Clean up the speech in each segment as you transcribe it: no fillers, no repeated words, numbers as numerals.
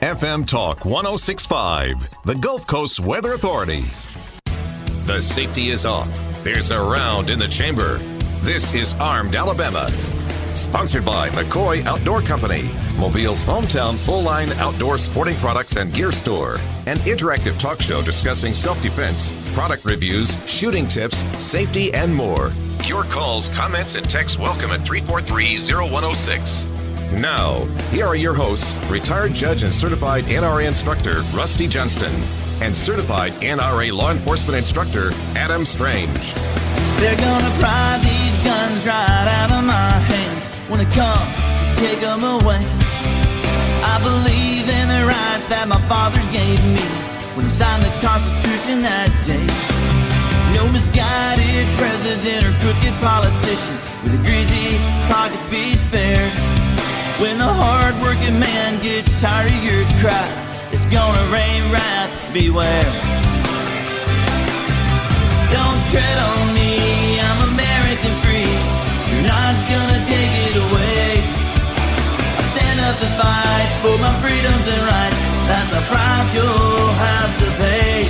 FM Talk 106.5, the Gulf Coast Weather Authority. The safety is off. There's a round in the chamber. This is Armed Alabama. Sponsored by McCoy Outdoor Company, Mobile's hometown full-line outdoor sporting products and gear store. An interactive talk show discussing self-defense, product reviews, shooting tips, safety, and more. Your calls, comments, and texts welcome at 343-0106. Now, here are your hosts, retired judge and certified NRA instructor Rusty Johnston and certified NRA law enforcement instructor Adam Strange. They're gonna pry these guns right out of my hands when they come to take them away. I believe in the rights that my fathers gave me when he signed the Constitution that day. No misguided president or crooked politician with a greasy pocket be spared. When the hard-working man gets tired of your cry, it's gonna rain right, beware. Don't tread on me, I'm American free. You're not gonna take it away. I stand up to fight for my freedoms and rights. That's a price you'll have to pay.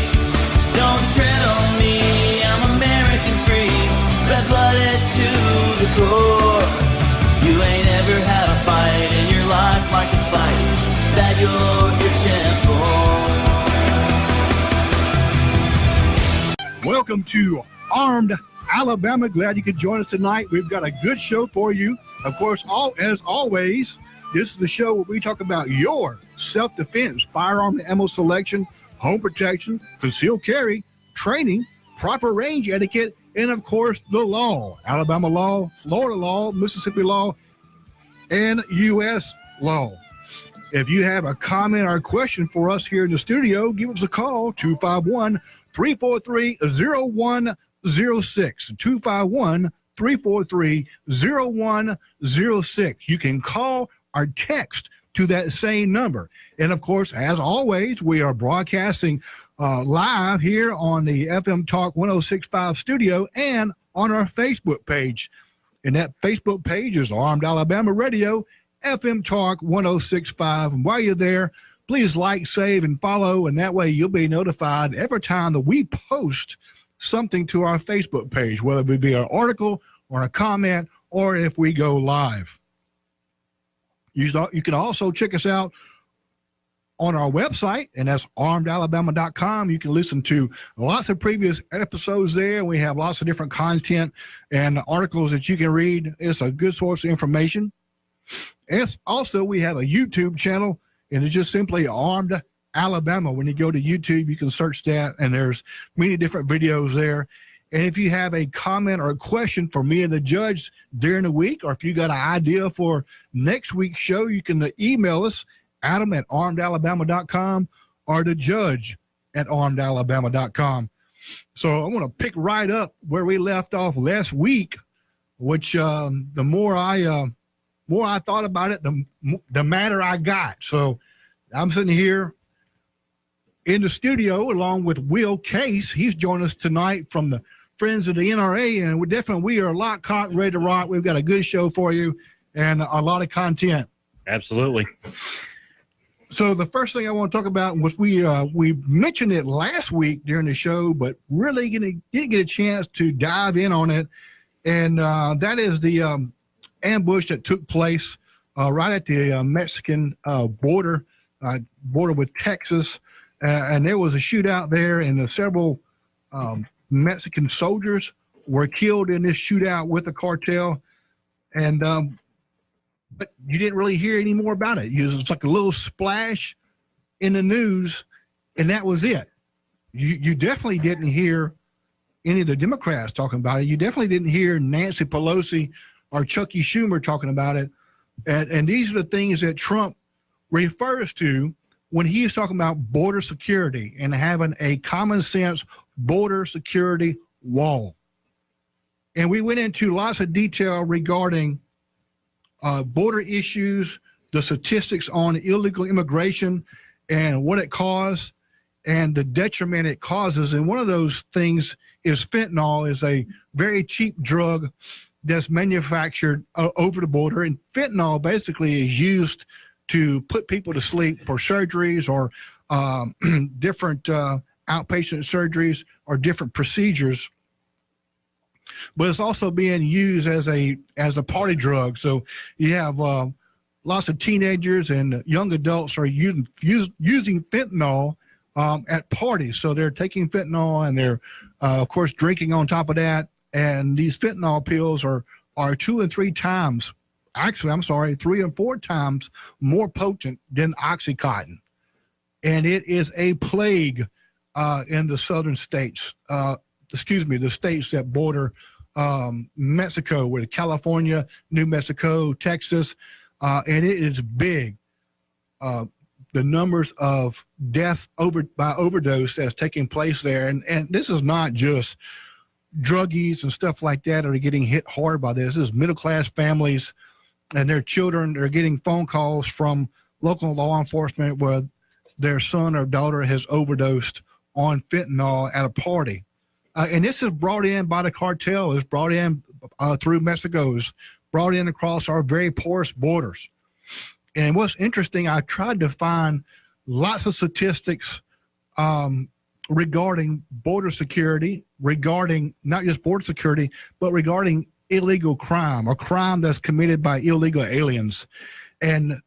Don't tread on me, I'm American free. Red-blooded to the core. You ain't ever had a fight in your life like the fight that you're champ for. Welcome to Armed Alabama. Glad you could join us tonight. We've got a good show for you. Of course, as always, this is the show where we talk about your self-defense, firearm and ammo selection, home protection, concealed carry, training, proper range etiquette, and of course, the law. Alabama law, Florida law, Mississippi law, and U.S. law. If you have a comment or a question for us here in the studio, give us a call, 251-343-0106. 251-343-0106. You can call or text to that same number. And of course, as always, we are broadcasting live here on the FM Talk 106.5 studio and on our Facebook page. And that Facebook page is Armed Alabama Radio, FM Talk 106.5. And while you're there, please like, save, and follow. And that way you'll be notified every time that we post something to our Facebook page, whether it be an article or a comment or if we go live. You can also check us out on our website, and that's armedalabama.com. You can listen to lots of previous episodes there. We have lots of different content and articles that you can read. It's a good source of information. And also, we have a YouTube channel, and it's just simply Armed Alabama. When you go to YouTube, you can search that, and there's many different videos there. And if you have a comment or a question for me and the judge during the week, or if you got an idea for next week's show, you can email us, Adam at armedalabama.com, or the judge at armedalabama.com. So I want to pick right up where we left off last week, which the more I thought about it, the madder I got. So I'm sitting here in the studio along with Will Case. He's joined us tonight from the Friends of the NRA, and we are locked, cocked, ready to rock. We've got a good show for you and a lot of content. Absolutely. So the first thing I want to talk about was we mentioned it last week during the show, but really didn't get a chance to dive in on it, and that is the ambush that took place right at the Mexican border with Texas, and there was a shootout there, and several Mexican soldiers were killed in this shootout with the cartel, and but you didn't really hear any more about it. It was like a little splash in the news, and that was it. You definitely didn't hear any of the Democrats talking about it. You definitely didn't hear Nancy Pelosi or Chucky Schumer talking about it. And these are the things that Trump refers to when he is talking about border security and having a common sense border security wall. And we went into lots of detail regarding border issues, the statistics on illegal immigration and what it caused and the detriment it causes. And one of those things is fentanyl is a very cheap drug that's manufactured over the border. And fentanyl basically is used to put people to sleep for surgeries or different outpatient surgeries or different procedures. But it's also being used as a party drug. So you have lots of teenagers and young adults are using fentanyl at parties. So they're taking fentanyl and they're, of course, drinking on top of that. And these fentanyl pills are 2 and 3 times, actually, 3 and 4 times more potent than Oxycontin. And it is a plague in the southern states, the states that border Mexico, with California, New Mexico, Texas, and it is big. The numbers of death by overdose that's taking place there, and this is not just druggies and stuff like that are getting hit hard by this. This is middle-class families and their children are getting phone calls from local law enforcement where their son or daughter has overdosed on fentanyl at a party. And this is brought in by the cartel. It's brought in through Mexico. It's brought in across our very porous borders. And what's interesting, I tried to find lots of statistics regarding border security, regarding not just border security, but regarding illegal crime or crime that's committed by illegal aliens. And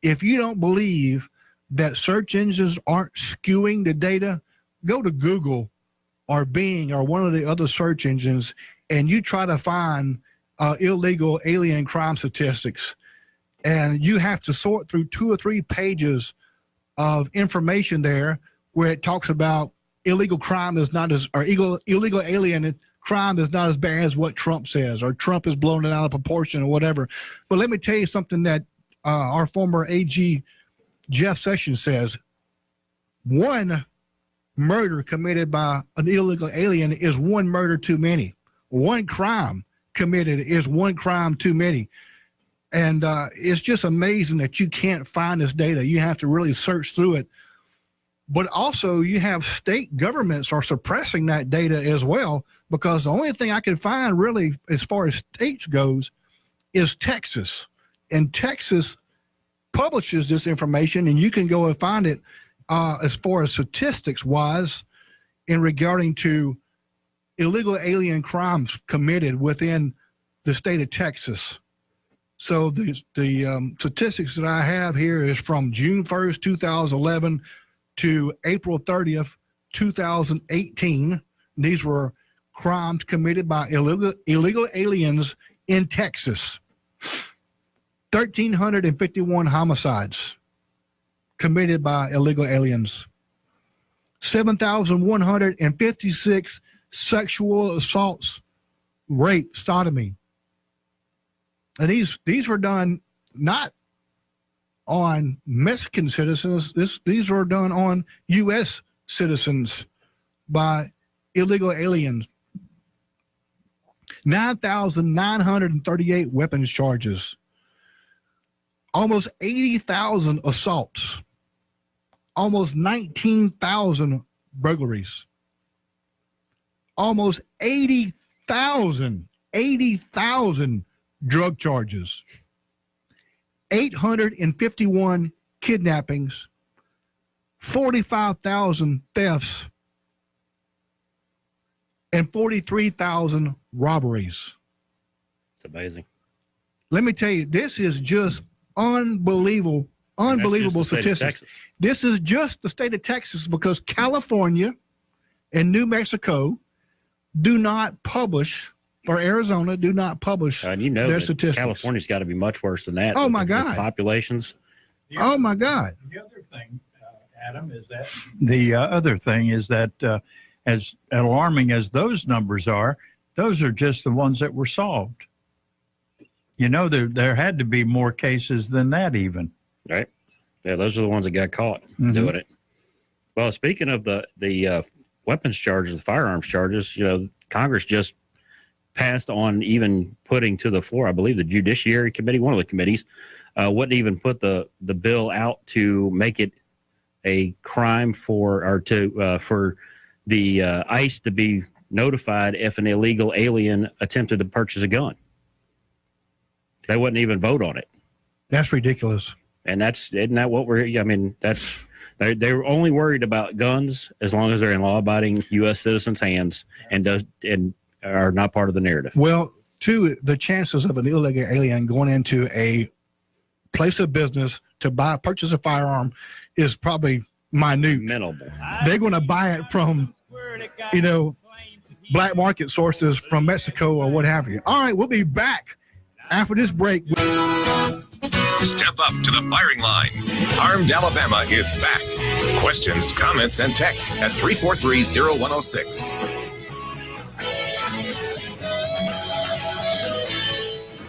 if you don't believe that search engines aren't skewing the data, go to Google or Bing or one of the other search engines, and you try to find illegal alien crime statistics. And you have to sort through 2 or 3 pages of information there where it talks about illegal crime is not as, or illegal alien crime is not as bad as what Trump says, or Trump is blowing it out of proportion or whatever. But let me tell you something that our former AG Jeff Sessions says. One murder committed by an illegal alien is one murder too many. One crime committed is one crime too many. And it's just amazing that you can't find this data. You have to really search through it. But also you have state governments are suppressing that data as well, because the only thing I can find really as far as states goes is Texas. And Texas publishes this information, and you can go and find it as far as statistics wise in regarding to illegal alien crimes committed within the state of Texas. So the statistics that I have here is from June 1st, 2011 to April 30th, 2018. These were crimes committed by illegal aliens in Texas. 1,351 homicides committed by illegal aliens. 7,156 sexual assaults, rape, sodomy. And these were done not on Mexican citizens. These were done on U.S. citizens by illegal aliens. 9,938 weapons charges. Almost 80,000 assaults. Almost 19,000 burglaries. Almost 80,000 drug charges. 851 kidnappings, 45,000 thefts, and 43,000 robberies. It's amazing. Let me tell you, this is just unbelievable statistics. This is just the state of Texas, because California and New Mexico do not publish, or Arizona do not publish their statistics. California's got to be much worse than that. Oh, my God. Populations. Oh, my God. The other thing, Adam, is that the other thing is that as alarming as those numbers are, those are just the ones that were solved. You know, there had to be more cases than that even. Right. Yeah, those are the ones that got caught doing it. Well, speaking of the weapons charges, the firearms charges, you know, Congress just passed on even putting to the floor, I believe the Judiciary Committee, one of the committees, wouldn't even put the bill out to make it a crime for the ICE to be notified if an illegal alien attempted to purchase a gun. They wouldn't even vote on it. That's ridiculous. And isn't that what I mean, they're only worried about guns as long as they're in law-abiding U.S. citizens' hands and are not part of the narrative. Well, two, the chances of an illegal alien going into a place of business to purchase a firearm is probably minute. Minimal. They're going to buy it from, black market sources from Mexico or what have you. All right, we'll be back after this break. Step up to the firing line. Armed Alabama is back. Questions, comments, and texts at 343-0106.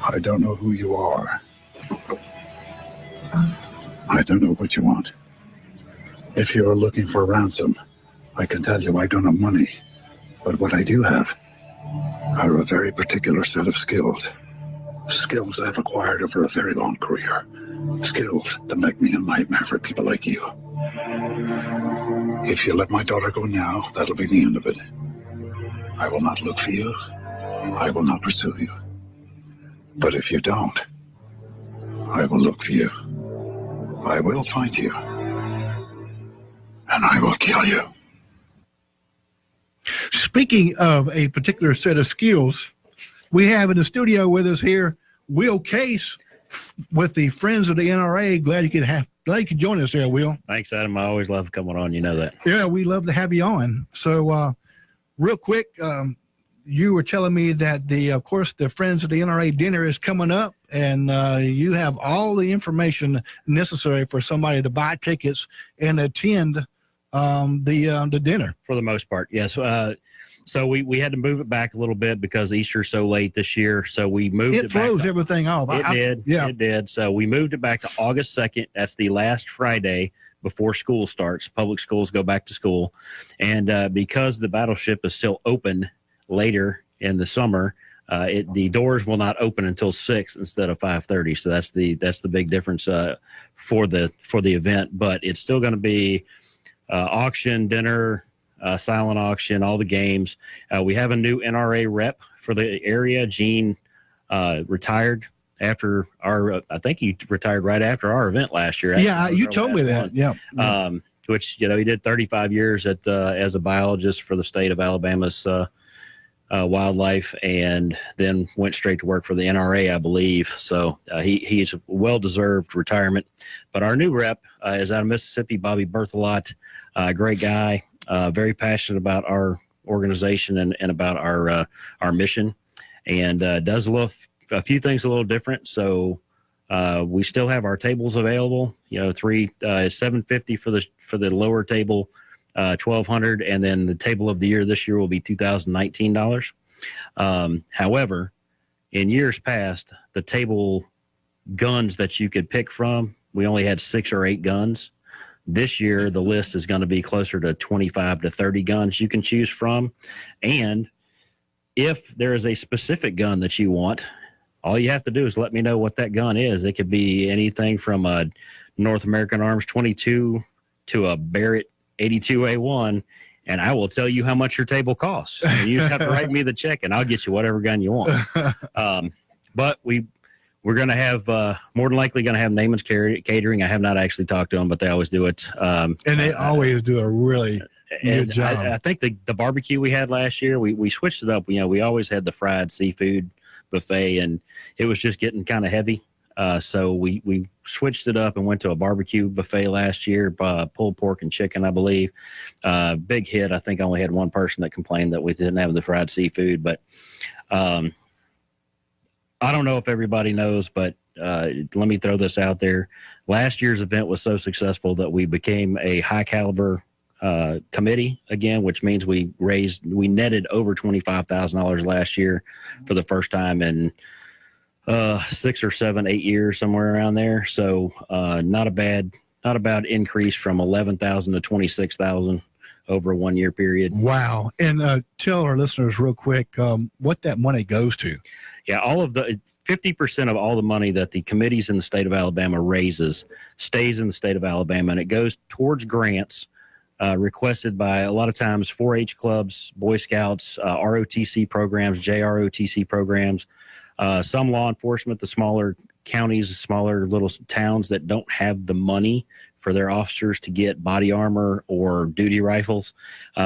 I don't know who you are. I don't know what you want. If you're looking for ransom, I can tell you I don't have money. But what I do have are a very particular set of skills. Skills I've acquired over a very long career. Skills that make me a nightmare for people like you. If you let my daughter go now, that'll be the end of it. I will not look for you. I will not pursue you. But if you don't, I will look for you. I will find you. And I will kill you. Speaking of a particular set of skills, we have in the studio with us here Will Case with the Friends of the NRA. Glad you could join us there, Will. Thanks, Adam. I always love coming on. You know that. Yeah, we love to have you on. So, real quick, you were telling me that of course, the Friends of the NRA dinner is coming up, and you have all the information necessary for somebody to buy tickets and attend the dinner. For the most part, yes. So we had to move it back a little bit because Easter's so late this year. So we moved it back. It throws everything off. It did. Yeah, it did. So we moved it back to August 2nd. That's the last Friday before school starts. Public schools go back to school. And because the battleship is still open later in the summer, the doors will not open until 6 instead of 5:30. So that's the big difference for the event. But it's still going to be auction, dinner, silent auction, all the games. We have a new NRA rep for the area. Gene retired after I think he retired right after our event last year. Yeah, you told me that. Yeah. Which, he did 35 years as a biologist for the state of Alabama's wildlife, and then went straight to work for the NRA, I believe. So he's a well-deserved retirement. But our new rep is out of Mississippi, Bobby Berthelot. Great guy. Very passionate about our organization and about our mission, and does a few things a little different. So we still have our tables available. $750 for the lower table, $1,200, and then the table of the year this year will be $2,019. However, in years past, the table guns that you could pick from, we only had 6 or 8 guns. This year, the list is going to be closer to 25 to 30 guns you can choose from. And if there is a specific gun that you want, all you have to do is let me know what that gun is. It could be anything from a North American Arms 22 to a Barrett 82A1, and I will tell you how much your table costs. And you just have to write me the check, and I'll get you whatever gun you want. But we're going to have, more than likely going to have Naaman's Catering. I have not actually talked to them, but they always do it. And they always do a really good job. I think the barbecue we had last year, we switched it up. We always had the fried seafood buffet, and it was just getting kind of heavy. So we switched it up and went to a barbecue buffet last year, pulled pork and chicken, I believe. Big hit. I think I only had one person that complained that we didn't have the fried seafood, but I don't know if everybody knows, but let me throw this out there. Last year's event was so successful that we became a high caliber committee again, which means we netted over $25,000 last year for the first time in 6 or 7, 8 years, somewhere around there. So not a bad increase from 11,000 to 26,000 over a 1 year period. Wow. And tell our listeners real quick what that money goes to. Yeah, 50% of all the money that the committees in the state of Alabama raises stays in the state of Alabama, and it goes towards grants requested by, a lot of times, 4-H clubs, Boy Scouts, ROTC programs, JROTC programs, some law enforcement, the smaller counties, smaller little towns that don't have the money for their officers to get body armor or duty rifles,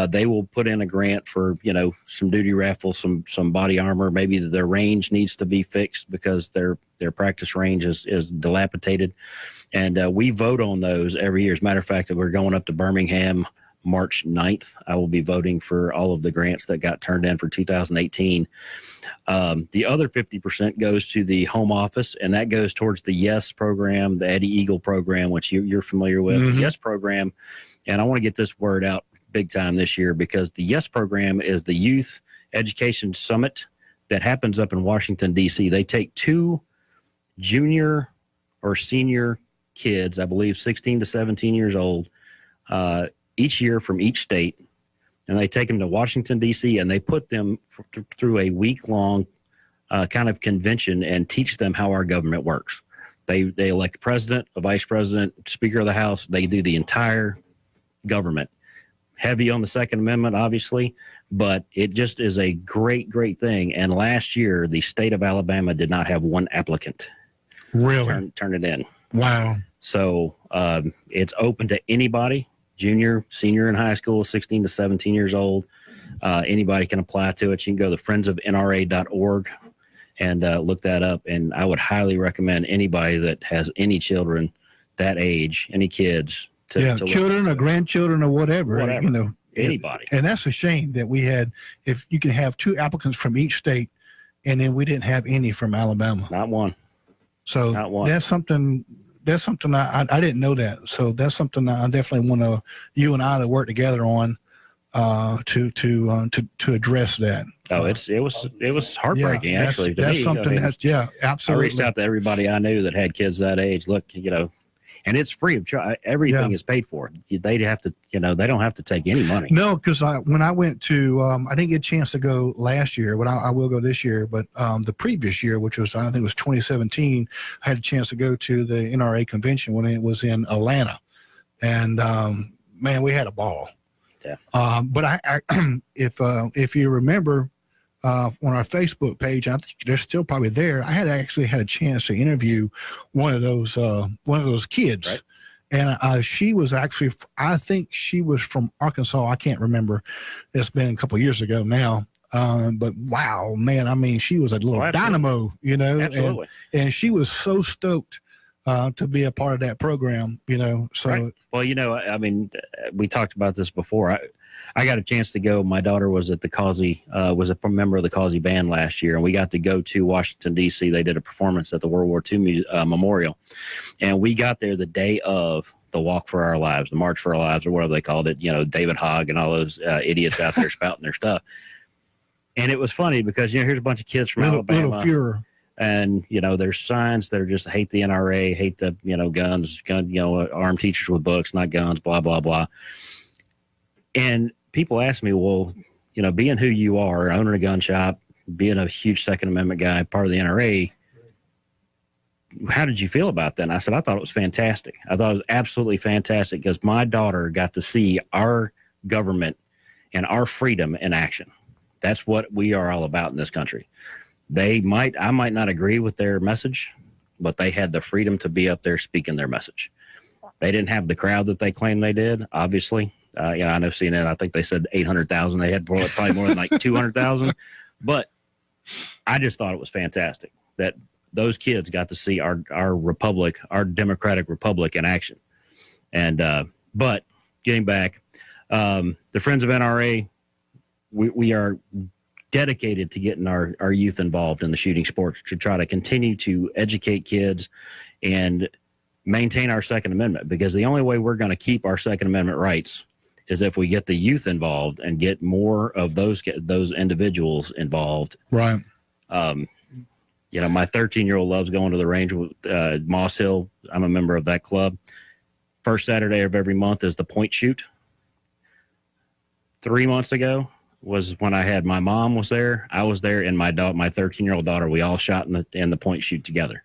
they will put in a grant for, some duty rifles, some body armor. Maybe their range needs to be fixed because their practice range is dilapidated. And we vote on those every year. As a matter of fact, we're going up to Birmingham March 9th. I will be voting for all of the grants that got turned in for 2018. The other 50% goes to the home office, and that goes towards the YES program, the Eddie Eagle program, which you're familiar with. Mm-hmm. The YES program, and I want to get this word out big time this year, because the YES program is the Youth Education Summit that happens up in Washington, D.C. They take 2 junior or senior kids, I believe 16 to 17 years old, each year from each state, and they take them to Washington, D.C., and they put them through a week-long kind of convention and teach them how our government works. They elect president, a vice president, speaker of the House. They do the entire government. Heavy on the Second Amendment, obviously, but it just is a great, great thing. And last year, the state of Alabama did not have one applicant. Really? Turn it in. Wow. So it's open to anybody. Junior, senior in high school, 16 to 17 years old. Anybody can apply to it. You can go to friendsofnra.org and look that up. And I would highly recommend anybody that has any children that age, any kids. To children or grandchildren or whatever. Anybody. And that's a shame that we had, if you can have 2 applicants from each state, and then we didn't have any from Alabama. Not one. So Not one. That's something I didn't know that. So that's something I definitely want you and I to work together on to address that. Oh, it was heartbreaking actually. That's me. something absolutely. I reached out to everybody I knew that had kids that age. Look, and it's free of charge. Everything is paid for. They'd have to, they don't have to take any money. No, because when I went to, I didn't get a chance to go last year, but I will go this year. But the previous year, which was, I think it was 2017, I had a chance to go to the NRA convention when it was in Atlanta. And man, we had a ball. Yeah. But I if you remember, on our Facebook page, and I think they're still probably there, I had actually had a chance to interview one of those kids. Right. And she was actually, I think she was from Arkansas. I can't remember. It's been a couple of years ago now. But wow, man, I mean, she was a little dynamo, Absolutely. And she was so stoked to be a part of that program, so. Right. Well, I mean, we talked about this before. I got a chance to go. My daughter was at the Causey, was a member of the Causey band last year, and we got to go to Washington, D.C. They did a performance at the World War II Memorial, and we got there the day of the Walk for Our Lives, the March for Our Lives, or whatever they called it, David Hogg and all those idiots out there spouting their stuff. And it was funny because, here's a bunch of kids from Alabama. Little Fuhrer. And, there's signs that are just hate the NRA, hate the, guns, arm teachers with books, not guns, blah, blah, blah. And people ask me, well, being who you are, owning a gun shop, being a huge Second Amendment guy, part of the NRA, how did you feel about that? And I said, I thought it was fantastic. I thought it was absolutely fantastic because my daughter got to see our government and our freedom in action. That's what we are all about in this country. I might not agree with their message, but they had the freedom to be up there speaking their message. They didn't have the crowd that they claimed they did, obviously. I know CNN, I think they said 800,000. They had probably more than like 200,000. But I just thought it was fantastic that those kids got to see our republic, our democratic republic in action. And but getting back, the Friends of NRA, we are dedicated to getting our youth involved in the shooting sports to try to continue to educate kids and maintain our Second Amendment, because the only way we're going to keep our Second Amendment rights is if we get the youth involved and get more of those individuals involved. Right. My 13-year-old loves going to the range with Moss Hill. I'm a member of that club. First Saturday of every month is the point shoot. 3 months ago was when I had my mom was there. I was there, and my 13-year-old daughter. We all shot in the point shoot together.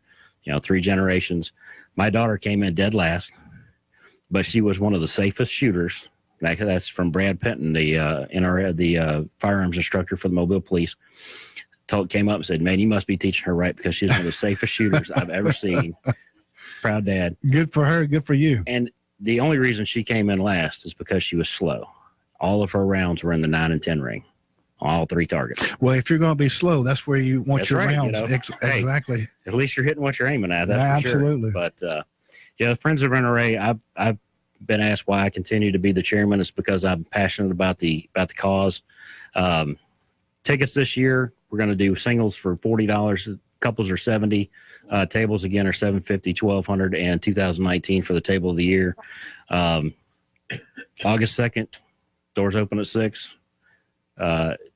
3 generations. My daughter came in dead last, but she was one of the safest shooters. That's from Brad Penton, the firearms instructor for the Mobile Police. came up and said, "Man, you must be teaching her right because she's one of the safest shooters I've ever seen." Proud dad. Good for her. Good for you. And the only reason she came in last is because she was slow. All of her rounds were in the 9 and 10 ring, all 3 targets. Well, if you're going to be slow, that's where you want your rounds. Hey, exactly. At least you're hitting what you're aiming at. That's for absolutely. Sure. But yeah, the Friends of NRA, I've been asked why I continue to be the chairman. It's because I'm passionate about the cause. Tickets this year, we're going to do singles for $40. Couples are $70. Tables again are $750, $1,200, and 2019 for the table of the year. August 2nd, doors open at 6.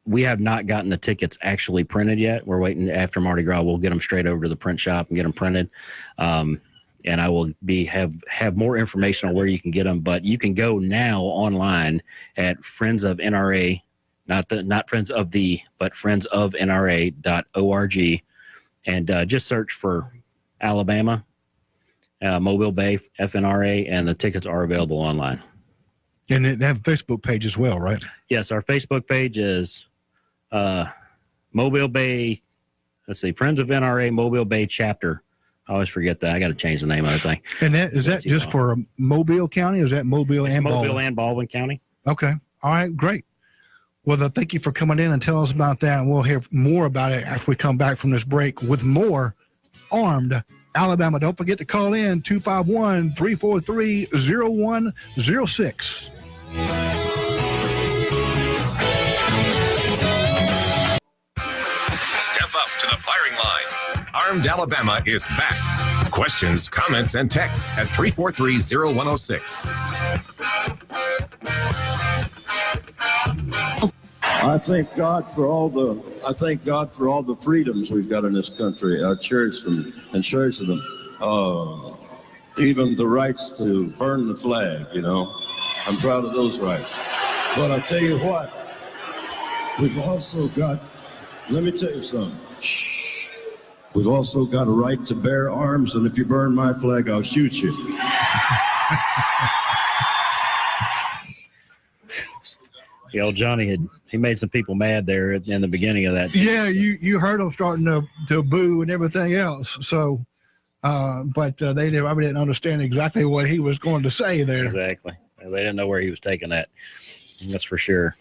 We have not gotten the tickets actually printed yet. We're waiting after Mardi Gras. We'll get them straight over to the print shop and get them printed. And I will have more information on where you can get them. But you can go now online at Friends of NRA, not Friends of the, but friendsofnra.org, and just search for Alabama, Mobile Bay, FNRA, and the tickets are available online. And they have a Facebook page as well, right? Yes, our Facebook page is Mobile Bay. Let's see, Friends of NRA Mobile Bay Chapter. I always forget that. I got to change the name of the thing. And is that just for Mobile County? Or is that Mobile and Mobile Baldwin? and Baldwin County? Okay. All right. Great. Well, thank you for coming in and telling us about that. And we'll hear more about it after we come back from this break with more Armed Alabama. Don't forget to call in 251-343-0106. Step up to the firing line. Armed Alabama is back. Questions, comments, and texts at 343-0106. I thank God for all the freedoms we've got in this country. I cherish them and cherish them. Even the rights to burn the flag, I'm proud of those rights. But I tell you what, we've also got, let me tell you something. We've also got a right to bear arms, and if you burn my flag, I'll shoot you. Johnny he made some people mad there in the beginning of that. Yeah, you heard them starting to boo and everything else. So, but they didn't understand exactly what he was going to say there. Exactly. They didn't know where he was taking that. That's for sure.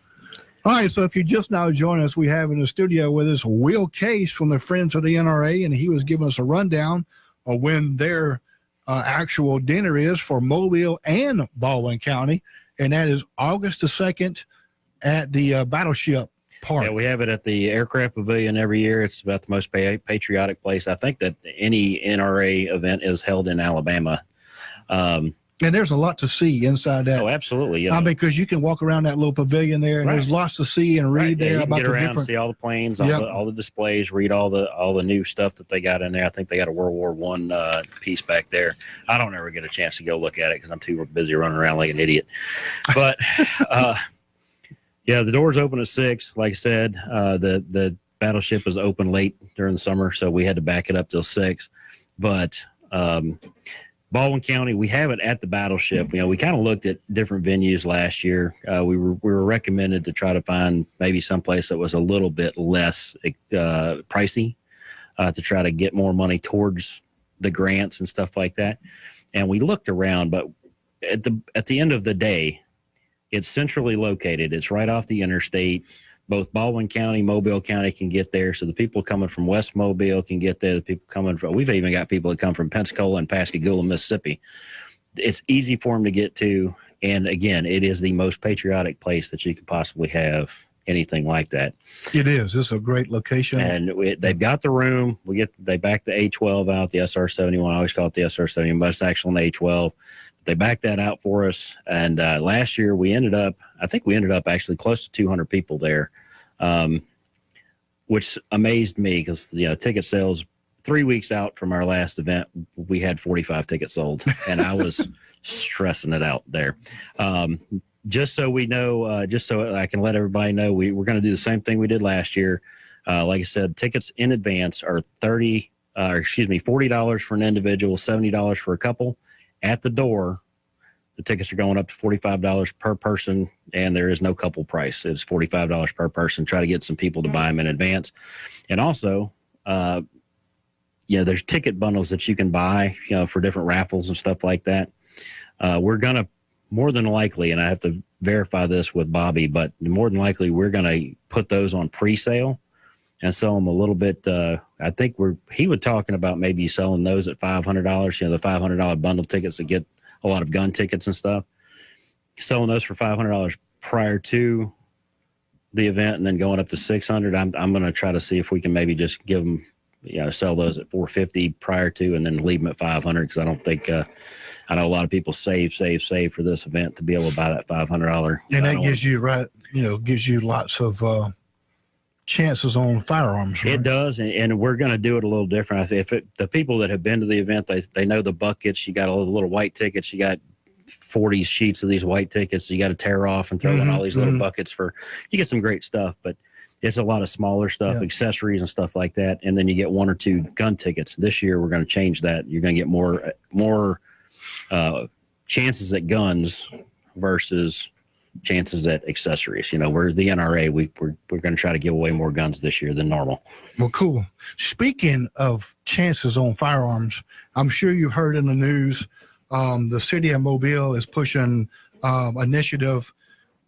All right, so if you just now join us, we have in the studio with us Will Case from the Friends of the NRA, and he was giving us a rundown of when their actual dinner is for Mobile and Baldwin County, and that is August the 2nd at the Battleship Park. Yeah, we have it at the Aircraft Pavilion every year. It's about the most patriotic place. I think that any NRA event is held in Alabama. And there's a lot to see inside that. Oh, absolutely. Because you can walk around that little pavilion there, and there's lots to see and read there you about can get around and see all the planes, all the displays, read all the new stuff that they got in there. I think they got a World War I piece back there. I don't ever get a chance to go look at it because I'm too busy running around like an idiot. But yeah, the doors open at 6. Like I said, the Battleship is open late during the summer, so we had to back it up till 6. But Baldwin County, we have it at the Battleship. We kind of looked at different venues last year. We were recommended to try to find maybe someplace that was a little bit less pricey to try to get more money towards the grants and stuff like that. And we looked around, but at the end of the day, it's centrally located. It's right off the interstate. Both Baldwin County, Mobile County can get there. So the people coming from West Mobile can get there. The people coming from, we've even got people that come from Pensacola and Pascagoula, Mississippi. It's easy for them to get to. And again, it is the most patriotic place that you could possibly have anything like that. It is. It's a great location. And they've got the room. They back the A12 out, the SR-71. I always call it the SR-71, but it's actually on the A12. They backed that out for us. And last year we ended up actually close to 200 people there, which amazed me because, ticket sales 3 weeks out from our last event, we had 45 tickets sold, and I was stressing it out there. Just so we know, just so I can let everybody know, we're going to do the same thing we did last year. Like I said, tickets in advance are $40 for an individual, $70 for a couple. At the door, The tickets are going up to $45 per person, and there is no couple price. It's $45 per person. Try to get some people to buy them in advance. And also, there's ticket bundles that you can buy, for different raffles and stuff like that. We're going to more than likely, and I have to verify this with Bobby, but more than likely we're going to put those on pre-sale and sell them a little bit. I think he was talking about maybe selling those at $500, the $500 bundle tickets that get a lot of gun tickets and stuff, selling those for $500 prior to the event and then going up to $600. I'm going to try to see if we can maybe just give them, sell those at $450 prior to, and then leave them at $500. Cause I don't think, I know a lot of people save for this event to be able to buy that $500. And that gives you lots of chances on firearms. Right? It does, and we're going to do it a little different. If the people that have been to the event, they know the buckets. You got all the little white tickets. You got 40 sheets of these white tickets. You got to tear off and throw in all these little buckets you get some great stuff, but it's a lot of smaller stuff, accessories and stuff like that. And then you get 1 or 2 gun tickets. This year, we're going to change that. You're going to get more chances at guns versus chances at accessories. We're the NRA. We're going to try to give away more guns this year than normal. Well, cool. Speaking of chances on firearms, I'm sure you've heard in the news, the city of Mobile is pushing initiative,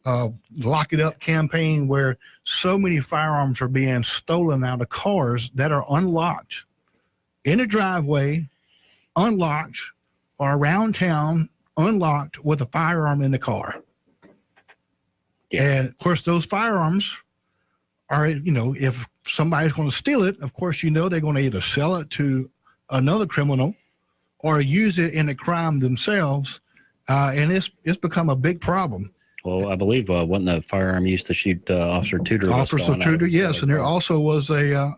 Lock It Up campaign, where so many firearms are being stolen out of cars that are unlocked in a driveway, unlocked, or around town, unlocked with a firearm in the car. Yeah. And of course, those firearms are, if somebody's going to steal it, of course, they're going to either sell it to another criminal or use it in a crime themselves. And it's become a big problem. Well, I believe wasn't the firearm used to shoot Officer Tudor? Officer Tudor, yes, and there also was a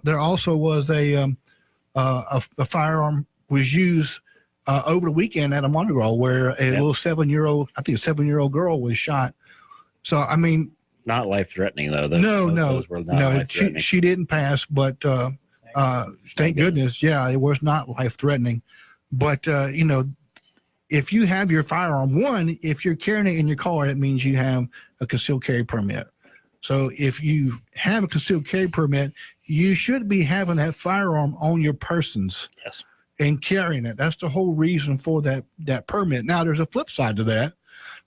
firearm was used over the weekend at a Mardi Gras where a little 7-year-old girl was shot. So I mean, not life threatening though. No. She didn't pass, but thank goodness, it was not life threatening. But if you have your firearm, if you're carrying it in your car, it means you have a concealed carry permit. So if you have a concealed carry permit, you should be having that firearm on your persons. Yes. And carrying it. That's the whole reason for that permit. Now, there's a flip side to that.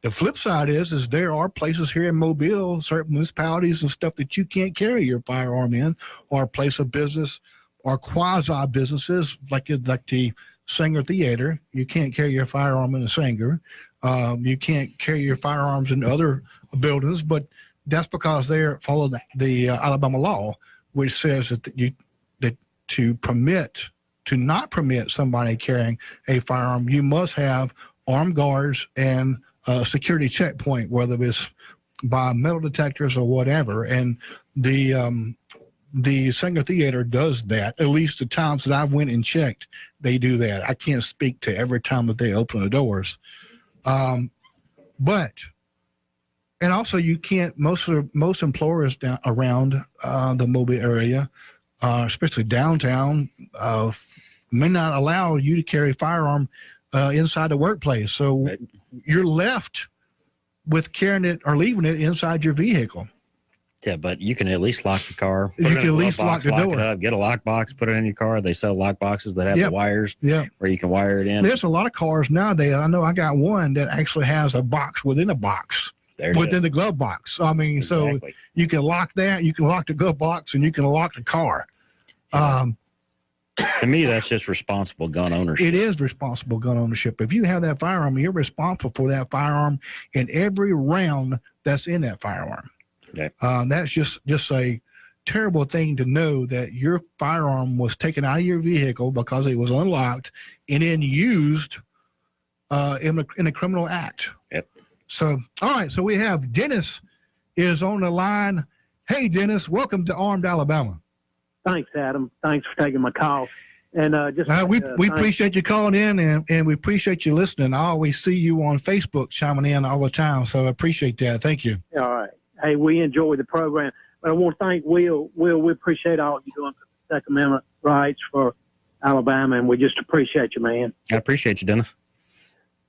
The flip side is there are places here in Mobile, certain municipalities and stuff that you can't carry your firearm in, or a place of business or quasi businesses like the Sanger Theater. You can't carry your firearm in a Sanger. You can't carry your firearms in other buildings, but that's because they follow the Alabama law, which says that to not permit somebody carrying a firearm, you must have armed guards and a security checkpoint, whether it's by metal detectors or whatever. And the Sanger Theater does that. At least the times that I went and checked, they do that. I can't speak to every time that they open the doors. But also you can't, most employers around the Mobile area, especially downtown, may not allow you to carry a firearm inside the workplace. So you're left with carrying it or leaving it inside your vehicle. Yeah, but you can at least lock the car. You can at least lock the door. It up, get a lockbox, put it in your car. They sell lock boxes that have the wires where you can wire it in. There's a lot of cars nowadays. I know I got one that actually has a box within a box. Within the glove box. I mean, so you can lock that, you can lock the glove box, and you can lock the car. To me, that's just responsible gun ownership. It is responsible gun ownership. If you have that firearm, you're responsible for that firearm and every round that's in that firearm. Okay. That's just a terrible thing to know that your firearm was taken out of your vehicle because it was unlocked and then used in a criminal act. Yep. So, all right. So we have Dennis is on the line. Hey, Dennis, welcome to Armed Alabama. Thanks, Adam. Thanks for taking my call. And we appreciate you calling in, and we appreciate you listening. I always see you on Facebook chiming in all the time, so I appreciate that. Thank you. All right. Hey, we enjoy the program. But I want to thank Will. Will, we appreciate all you're doing for the Second Amendment rights for Alabama, and we just appreciate you, man. I appreciate you, Dennis.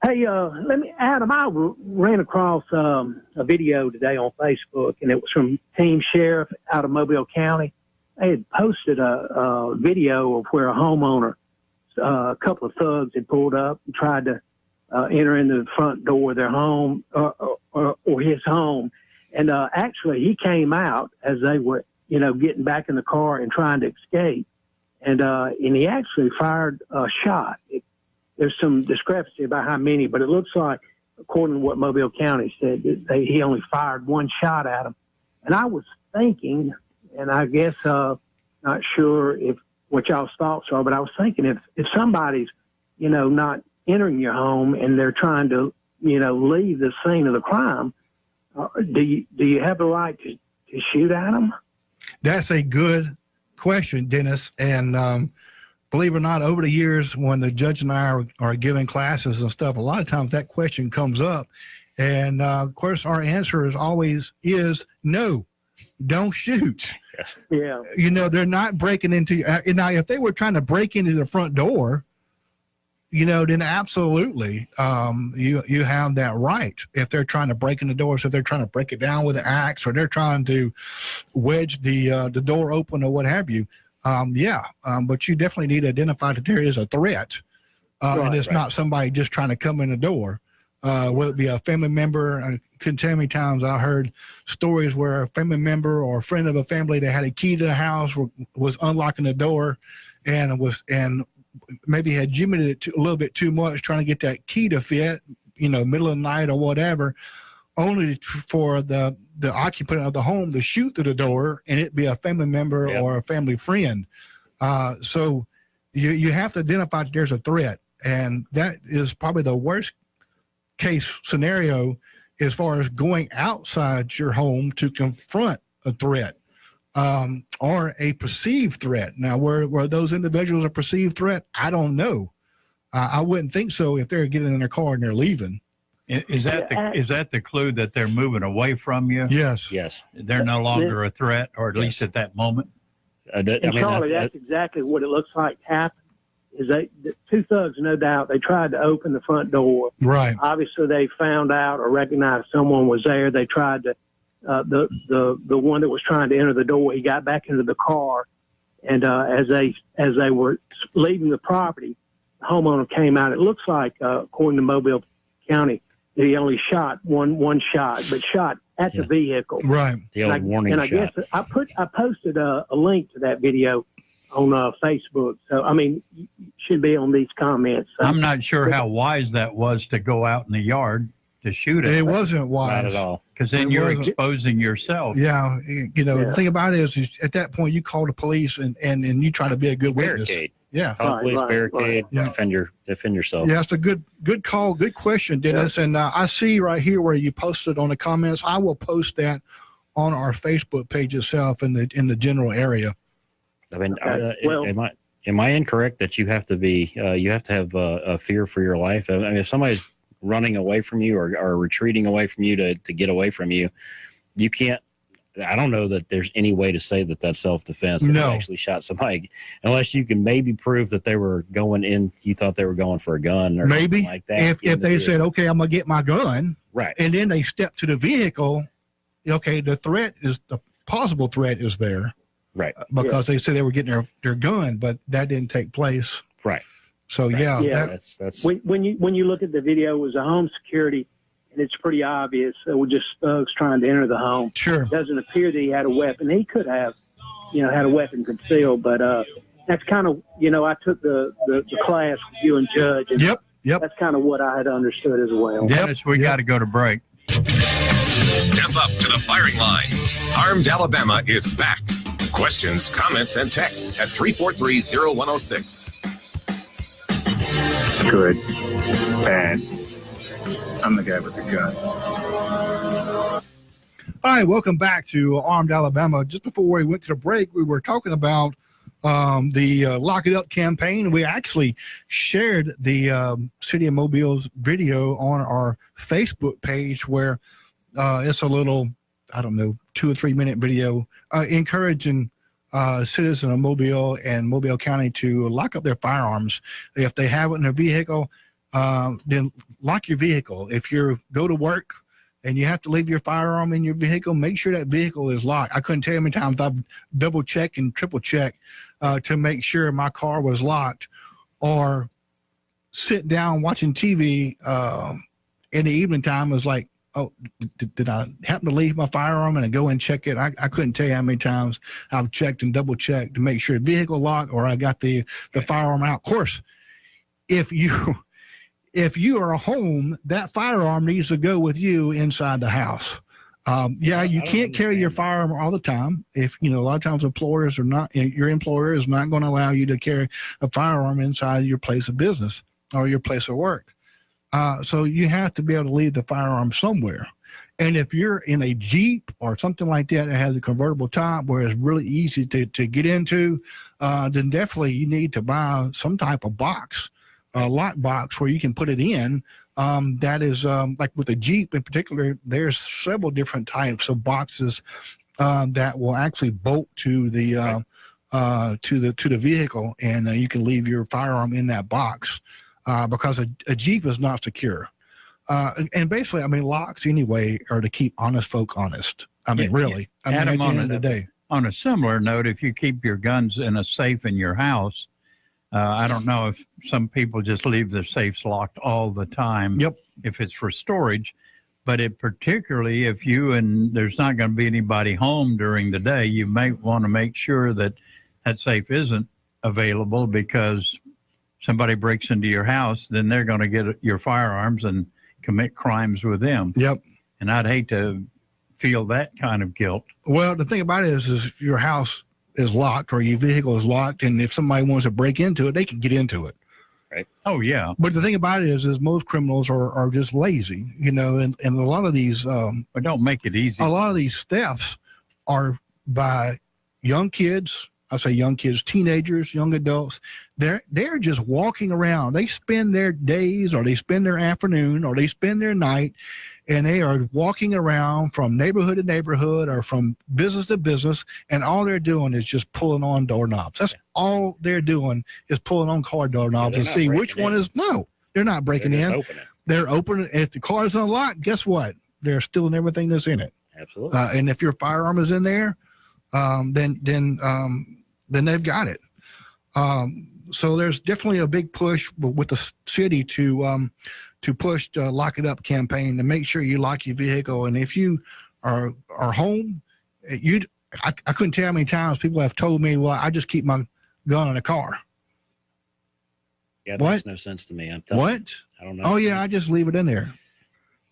Hey, Adam, I ran across a video today on Facebook, and it was from Team Sheriff out of Mobile County. They had posted a video of where a homeowner, a couple of thugs had pulled up and tried to enter into the front door of their home or his home. And actually, he came out as they were, getting back in the car and trying to escape. And he actually fired a shot. There's some discrepancy about how many, but it looks like, according to what Mobile County said, he only fired one shot at him. And I was thinking, and I guess not sure what y'all's thoughts are, but I was thinking if somebody's, not entering your home and they're trying to, leave the scene of the crime, do you have the right to shoot at them? That's a good question, Dennis. And believe it or not, over the years, when the judge and I are giving classes and stuff, a lot of times that question comes up. And of course, our answer is no, don't shoot. Yes. Yeah. They're not breaking into, now, if they were trying to break into the front door, then absolutely, you have that right. If they're trying to break in the door, so if they're trying to break it down with an axe, or they're trying to wedge the door open or what have you, but you definitely need to identify that there is a threat, and it's not somebody just trying to come in the door. Whether it be a family member, I couldn't tell how many times I heard stories where a family member or a friend of a family that had a key to the house was unlocking the door, and maybe had jimmied it a little bit too much, trying to get that key to fit, middle of the night or whatever, only for the occupant of the home to shoot through the door and it be a family member or a family friend. So you have to identify that there's a threat, and that is probably the worst case scenario as far as going outside your home to confront a threat. Or a perceived threat. Now, where those individuals a perceived threat, I don't know. I wouldn't think so if they're getting in their car and they're leaving. Is that the clue that they're moving away from you? Yes. They're no longer a threat, or at least at that moment. Charlie, that's exactly what it looks like happened. Is the two thugs, no doubt, they tried to open the front door. Right. Obviously, they found out or recognized someone was there. They tried to. The one that was trying to enter the door, he got back into the car, and as they were leaving the property, the homeowner came out. It looks like, according to Mobile County, that he only shot one shot, but shot at the vehicle. Right. The old warning shot. And I guess I posted a link to that video on Facebook. So it should be on these comments. So, I'm not sure how wise that was to go out in the yard to shoot it. It wasn't wise. Not at all. Because then you're exposing yourself. Yeah. The thing about it is at that point you call the police and you try to be a good witness. Barricade. Yeah. Call police, barricade, defend yourself. Yeah, it's a good call, good question, Dennis. Yeah. And I see right here where you posted on the comments. I will post that on our Facebook page itself in the general area. Am I incorrect that you have to have a fear for your life? If somebody's running away from you or retreating away from you to get away from you, you can't. I don't know that there's any way to say that that's self-defense. That No. You actually shot somebody, unless you can maybe prove that they were going in. You thought they were going for a gun or maybe something like that. If they said, "Okay, I'm gonna get my gun," right, and then they step to the vehicle, okay, the possible threat is there, right, because they said they were getting their gun, but that didn't take place, right. So That's when you look at the video, it was a home security. And it's pretty obvious. We're just thugs trying to enter the home. Sure. It doesn't appear that he had a weapon. He could have, had a weapon concealed. But that's kind of, I took the class with you and Judge. And Yep. That's kind of what I had understood as well. Dennis, we got to go to break. Step up to the firing line. Armed Alabama is back. Questions, comments, and texts at 343-0106. Good. Bad. I'm the guy with the gun. All right, welcome back to Armed Alabama. Just before we went to the break, we were talking about the Lock It Up campaign. We actually shared the City of Mobile's video on our Facebook page where it's a little, 2 or 3 minute video encouraging citizens of Mobile and Mobile County to lock up their firearms. If they have it in their vehicle, then lock your vehicle. If you go to work and you have to leave your firearm in your vehicle, make sure that vehicle is locked. I couldn't tell you how many times I've double checked and triple checked to make sure my car was locked, or sit down watching TV in the evening time. It was like, oh, did I happen to leave my firearm, and I go and check it? I couldn't tell you how many times I've checked and double checked to make sure the vehicle locked or I got the firearm out. Of course, if you are home, that firearm needs to go with you inside the house. You can't carry your firearm all the time. If a lot of times employers are not, your employer is not going to allow you to carry a firearm inside your place of business or your place of work. So you have to be able to leave the firearm somewhere. And if you're in a Jeep or something like that has a convertible top where it's really easy to get into, then definitely you need to buy some type of box, a lock box where you can put it in. That is like with a Jeep in particular, there's several different types of boxes that will actually bolt to the vehicle, and you can leave your firearm in that box. Because a Jeep is not secure. And basically, locks anyway are to keep honest folk honest. Really. Adam, at the end of the day. On a similar note, if you keep your guns in a safe in your house, I don't know if some people just leave their safes locked all the time. Yep. If it's for storage, but particularly if there's not going to be anybody home during the day, you may want to make sure that safe isn't available, because somebody breaks into your house, then they're going to get your firearms and commit crimes with them. Yep. And I'd hate to feel that kind of guilt. Well, the thing about it is your house is locked or your vehicle is locked, and if somebody wants to break into it, they can get into it. Right. Oh, yeah. But the thing about it is most criminals are just lazy, and a lot of these but don't make it easy. A lot of these thefts are by young kids. I say young kids, teenagers, young adults. They're just walking around. They spend their days, or they spend their afternoon, or they spend their night, and they are walking around from neighborhood to neighborhood or from business to business, and all they're doing is just pulling on doorknobs. That's all they're doing, is pulling on car doorknobs and see which one is. No, they're not breaking in. They're opening. If the car is unlocked, guess what? They're stealing everything that's in it. Absolutely. And if your firearm is in there, then they've got it. So there's definitely a big push with the city to push the Lock It Up campaign to make sure you lock your vehicle. And if you are home, I couldn't tell how many times people have told me, well, I just keep my gun in the car. Yeah, that makes no sense to me. I'm telling what? You, I don't know. Oh, yeah, I just leave it in there.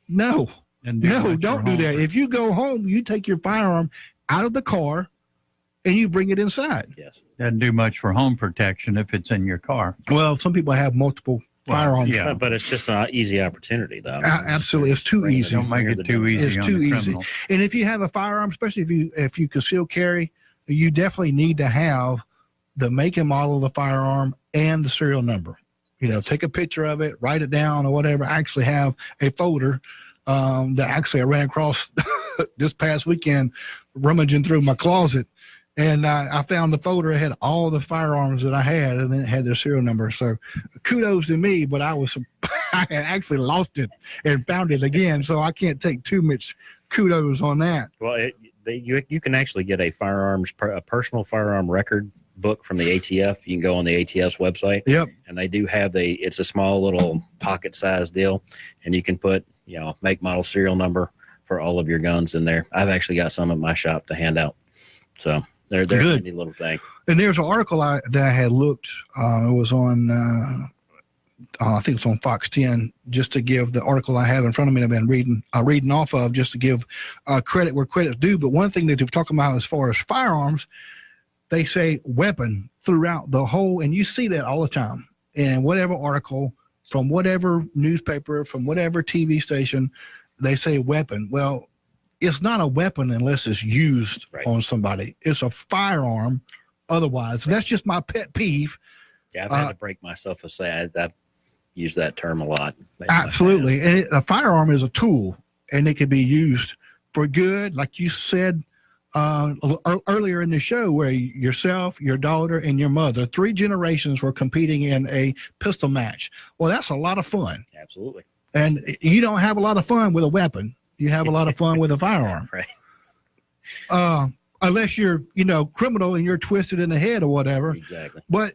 No, don't do that. If you go home, you take your firearm out of the car and you bring it inside. Yes. Doesn't do much for home protection if it's in your car. Well, some people have multiple firearms. Yeah, but it's just an easy opportunity, though. Absolutely. It's too easy. Don't make it too easy. It's too easy. And if you have a firearm, especially if you conceal carry, you definitely need to have the make and model of the firearm and the serial number. Take a picture of it, write it down or whatever. I actually have a folder that I ran across this past weekend, rummaging through my closet. And I found the folder. It had all the firearms that I had, and it had their serial number. So kudos to me, but I had actually lost it and found it again. So I can't take too much kudos on that. Well, you can actually get a personal firearm record book from the ATF. You can go on the ATF's website. Yep. And they do have it's a small little pocket-sized deal, and you can put, make, model, serial number for all of your guns in there. I've actually got some at my shop to hand out. So they're a handy little thing. And there's an article that I had looked. It was on, I think it's on Fox 10. Just to give the article I have in front of me, I've been reading off of, just to give credit where credit's due. But one thing that they're talking about as far as firearms, they say weapon throughout the whole, and you see that all the time in whatever article, from whatever newspaper, from whatever TV station, they say weapon. Well, it's not a weapon unless it's used on somebody. It's a firearm otherwise. That's just my pet peeve. Yeah, I've had to break myself to say I've used that term a lot. Absolutely. And a firearm is a tool, and it can be used for good, like you said, earlier in the show where yourself, your daughter, and your mother, 3 generations were competing in a pistol match. Well, that's a lot of fun. Absolutely. And you don't have a lot of fun with a weapon. You have a lot of fun with a firearm. Right. Unless you're, criminal and you're twisted in the head or whatever. Exactly. But,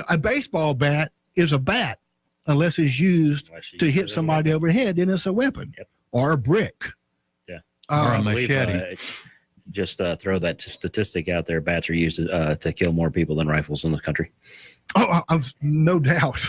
a baseball bat is a bat unless it's used to hit somebody over the head, then it's a weapon. Yep. Or a brick. Yeah. Or a machete. Just throw that statistic out there. Bats are used to kill more people than rifles in the country. Oh, I've no doubt.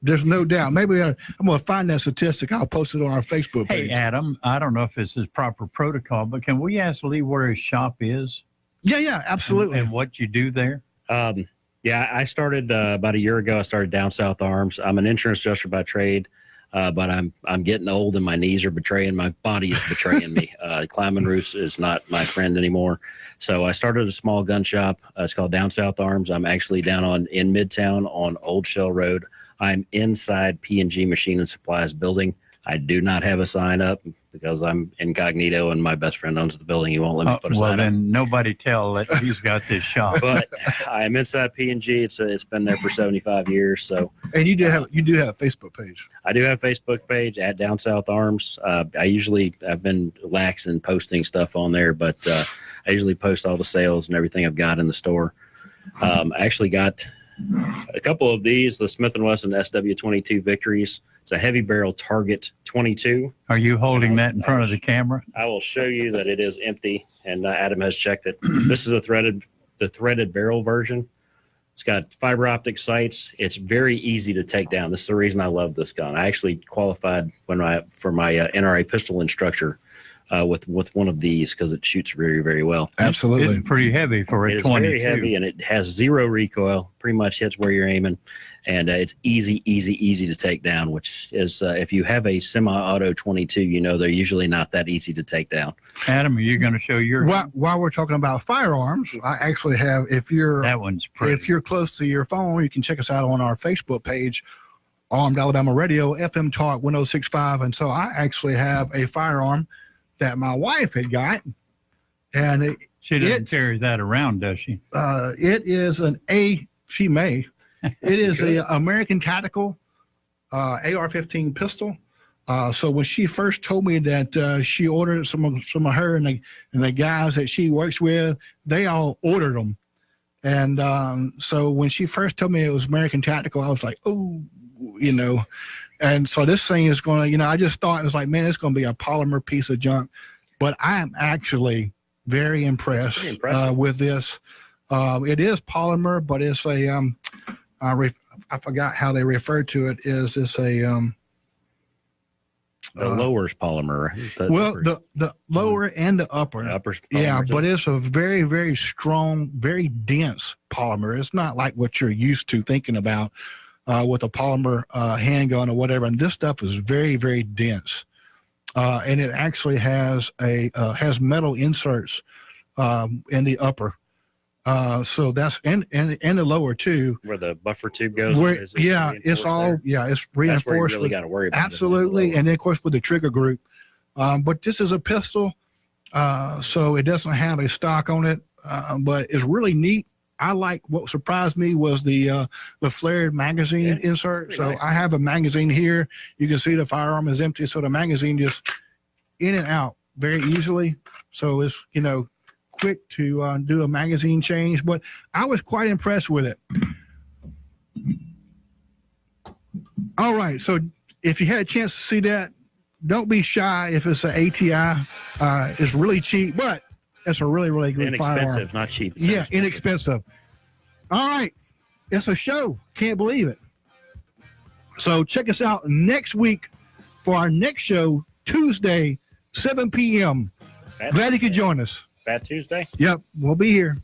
There's no doubt. Maybe I'm going to find that statistic. I'll post it on our Facebook page. Hey, Adam, I don't know if this is proper protocol, but can we ask Lee where his shop is? Yeah, absolutely. And what you do there? Yeah, I started about a year ago. I started Down South Arms. I'm an insurance adjuster by trade, but I'm getting old and my knees are betraying. My body is betraying me. Climbing roofs is not my friend anymore. So I started a small gun shop. It's called Down South Arms. I'm actually down in Midtown on Old Shell Road. I'm inside P&G Machine and Supplies building. I do not have a sign up because I'm incognito and my best friend owns the building. He won't let me put a sign up. Well, then nobody tell that he's got this shop. But I'm inside P&G. It's been there for 75 years. So, and you do have a Facebook page. I do have a Facebook page at Down South Arms. I've been lax in posting stuff on there, but I usually post all the sales and everything I've got in the store. I actually got a couple of these, the Smith & Wesson SW22 Victories. It's a heavy barrel Target 22. Are you holding that in front of the camera? I will show you that it is empty, and Adam has checked it. This is the threaded barrel version. It's got fiber optic sights. It's very easy to take down. This is the reason I love this gun. I actually qualified for my NRA pistol instructor with one of these because it shoots very, very well. Absolutely. It's pretty heavy for a 22. It's very heavy, and it has zero recoil. Pretty much hits where you're aiming, and it's easy to take down, which is if you have a semi-auto 22, they're usually not that easy to take down. Adam, are you going to show your? While we're talking about firearms, I actually have. That one's pretty. If you're close to your phone, you can check us out on our Facebook page, Armed Alabama Radio, FM Talk 1065, and so I actually have a firearm that my wife had got, and she doesn't carry that around, does she? It is she may. It is a American Tactical AR-15 pistol. So when she first told me that she ordered some of her and the guys that she works with, they all ordered them. And so when she first told me it was American Tactical, I was like, oh, And so this thing is going to, I just thought it was like, man, it's going to be a polymer piece of junk. But I am actually very impressed with this. It is polymer, but it's I forgot how they refer to it. It's a the lower's polymer. The lower and the upper. The upper's polymer. Yeah, but it's a very, very strong, very dense polymer. It's not like what you're used to thinking about. With a polymer handgun or whatever, and this stuff is very, very dense, and it actually has has metal inserts in the upper, so that's and the lower too, where the buffer tube goes. It's reinforced. That's where you really got to worry about. Absolutely, and then of course with the trigger group, but this is a pistol, so it doesn't have a stock on it, but it's really neat. I like what surprised me was the flared magazine insert. So nice. I have a magazine here. You can see the firearm is empty, so the magazine just in and out very easily. So it's quick to do a magazine change. But I was quite impressed with it. All right, so if you had a chance to see that, don't be shy if it's an ATI. It's really cheap, but it's a really, really good inexpensive, firearm. Not cheap. Yeah, inexpensive. All right. It's a show. Can't believe it. So check us out next week for our next show, Tuesday, 7 p.m. Glad you could join us. Fat Tuesday? Yep, we'll be here.